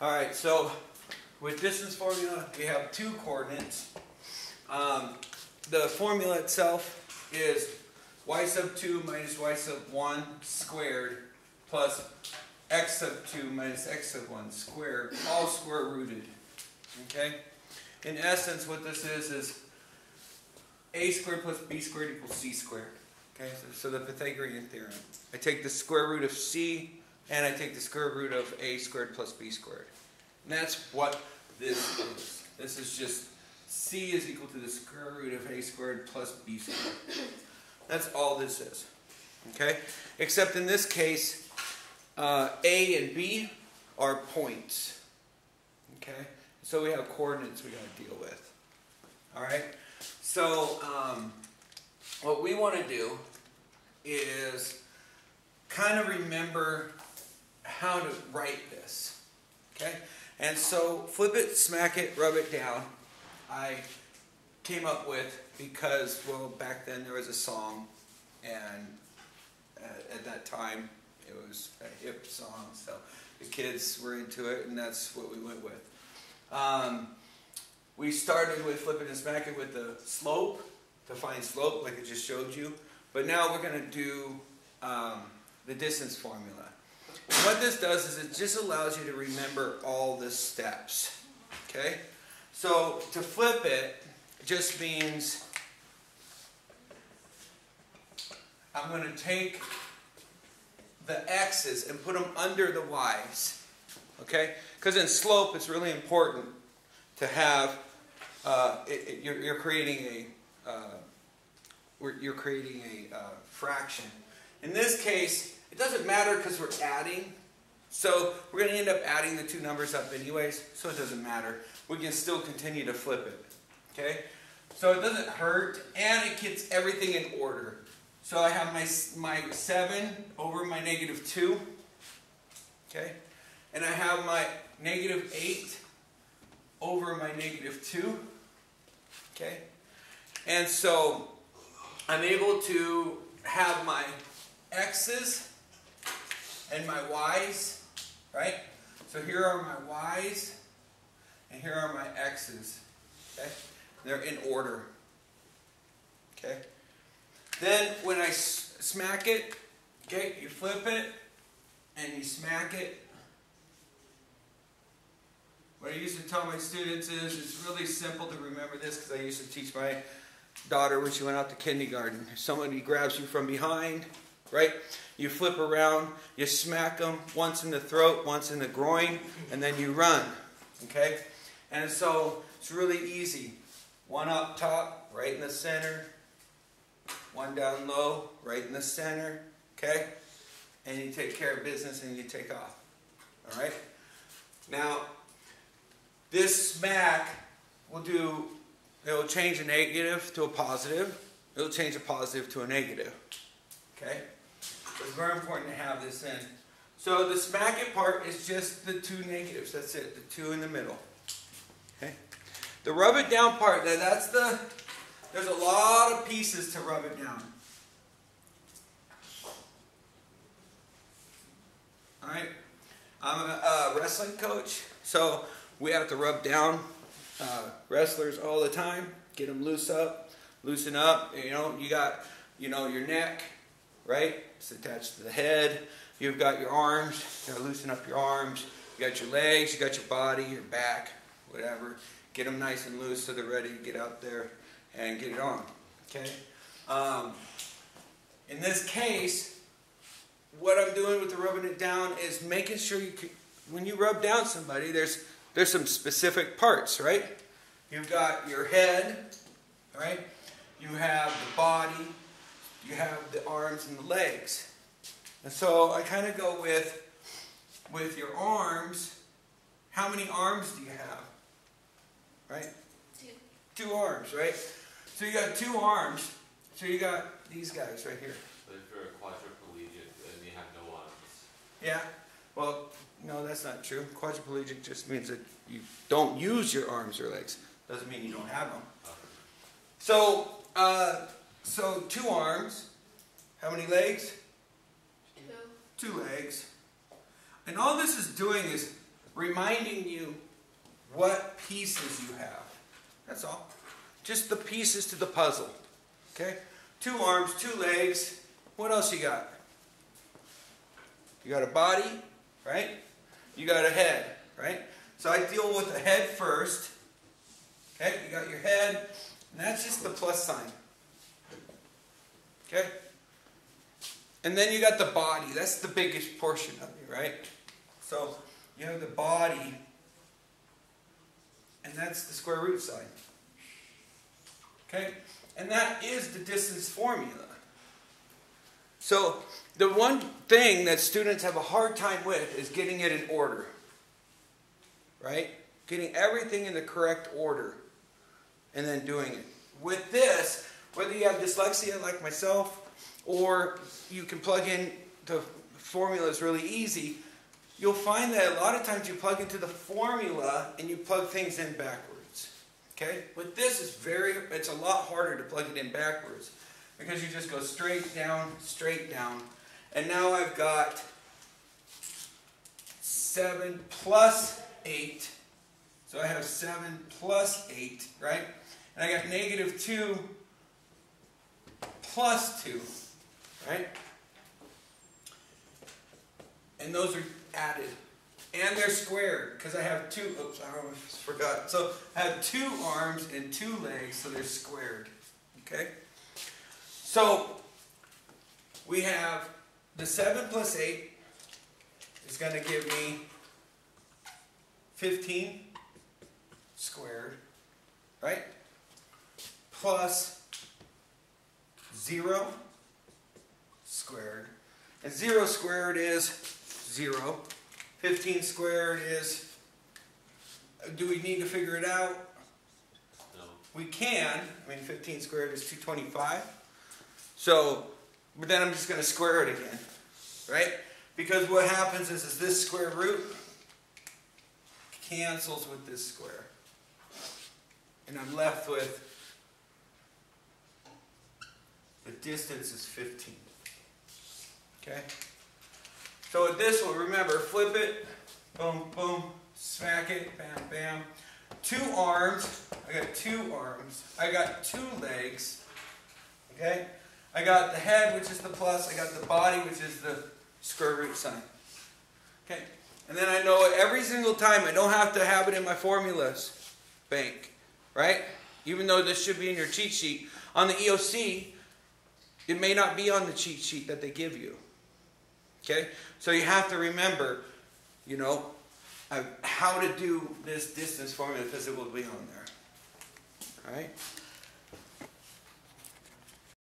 Alright, so with distance formula, we have two coordinates. The formula itself is y sub 2 minus y sub 1 squared plus x sub 2 minus x sub 1 squared, all square rooted. Okay? In essence, what this is a squared plus b squared equals c squared. Okay? So the Pythagorean theorem. I take the square root of c and I take the square root of a squared plus b squared. And that's what this is. This is just c is equal to the square root of a squared plus b squared. That's all this is. Okay? Except in this case, a and b are points. Okay? So we have coordinates we got to deal with. Alright? So, what we want to do is kind of remember how to write this. Okay? And so, flip it, smack it, rub it down. I came up with because, well, back then there was a song, and at that time it was a hip song, so the kids were into it, and that's what we went with. We started with flip it and smack it with the slope, to find slope, like I just showed you. But now we're going to do the distance formula. And what this does is it just allows you to remember all the steps. Okay? So to flip it just means I'm going to take the x's and put them under the y's. Okay? Because in slope it's really important to have you're creating a fraction. In this case, it doesn't matter because we're adding. So we're going to end up adding the two numbers up anyways, so it doesn't matter. We can still continue to flip it. Okay? So it doesn't hurt, and it gets everything in order. So I have my 7 over my negative 2. Okay? And I have my negative 8 over my negative 2. Okay? And so I'm able to have my x's and my y's, right? So here are my y's and here are my x's. Okay? They're in order. Okay? Then when I smack it, okay, you flip it and you smack it. What I used to tell my students is it's really simple to remember this because I used to teach my daughter when she went out to kindergarten. If somebody grabs you from behind, right, you flip around, you smack them once in the throat, once in the groin, and then you run. Okay? And so it's really easy. One up top, right in the center. One down low, right in the center. Okay? And you take care of business and you take off. Alright? Now, this smack it'll change a negative to a positive. It'll change a positive to a negative. Okay? So it's very important to have this in. So the smack it part is just the two negatives. That's it. The two in the middle. Okay? The rub it down part, there's a lot of pieces to rub it down. Alright? I'm a wrestling coach, so we have to rub down wrestlers all the time, get them loosen up. You know, you got, your neck, right? It's attached to the head. You've got your arms. You gotta loosen up your arms. You got your legs. You got your body, your back, whatever. Get them nice and loose so they're ready to get out there and get it on. Okay. In this case, what I'm doing with the rubbing it down is making sure when you rub down somebody, there's some specific parts, right? You've got your head, right? You have the body, you have the arms and the legs. And so I kind of go with your arms. How many arms do you have? Right? 2 arms, right? So you got 2 arms. So you got these guys right here. But if you're a quadriplegic and you have no arms. Yeah. Well, no, that's not true. Quadriplegic just means that you don't use your arms or legs. Doesn't mean you don't have them. So 2 arms. How many legs? 2. 2 legs. And all this is doing is reminding you what pieces you have. That's all. Just the pieces to the puzzle. Okay? 2 arms, 2 legs. What else you got? You got a body, right? You got a head, right? So I deal with the head first. Okay? You got your head, and that's just the plus sign. Okay? And then you got the body. That's the biggest portion of you, right? So you have the body, and that's the square root sign. Okay? And that is the distance formula. So the one thing that students have a hard time with is getting it in order. Right? Getting everything in the correct order and then doing it. With this, whether you have dyslexia like myself or you can plug in the formulas really easy, you'll find that a lot of times you plug into the formula and you plug things in backwards. Okay? With this, it's a lot harder to plug it in backwards because you just go straight down. And now I've got 7 plus 8. So I have 7 plus 8, right? And I got negative 2 plus 2, right? And those are added. And they're squared, because I have 2, oops, I almost forgot. So I have 2 arms and 2 legs, so they're squared. Okay? So we have the 7 plus 8 is going to give me 15 squared, right? Plus 0 squared. And 0 squared is 0. 15 squared is, do we need to figure it out? No. We can. I mean, 15 squared is 225. So, but then I'm just going to square it again, right? Because what happens is this square root cancels with this square. And I'm left with, the distance is 15. Okay? So with this one, remember, flip it, boom, boom, smack it, bam, bam. 2 arms, I got 2 arms. I got 2 legs, okay? I got the head, which is the plus. I got the body, which is the square root sign. Okay? And then I know every single time, I don't have to have it in my formulas bank, right? Even though this should be in your cheat sheet. On the EOC, it may not be on the cheat sheet that they give you. Okay? So you have to remember, you know, how to do this distance formula because it will be on there. All right?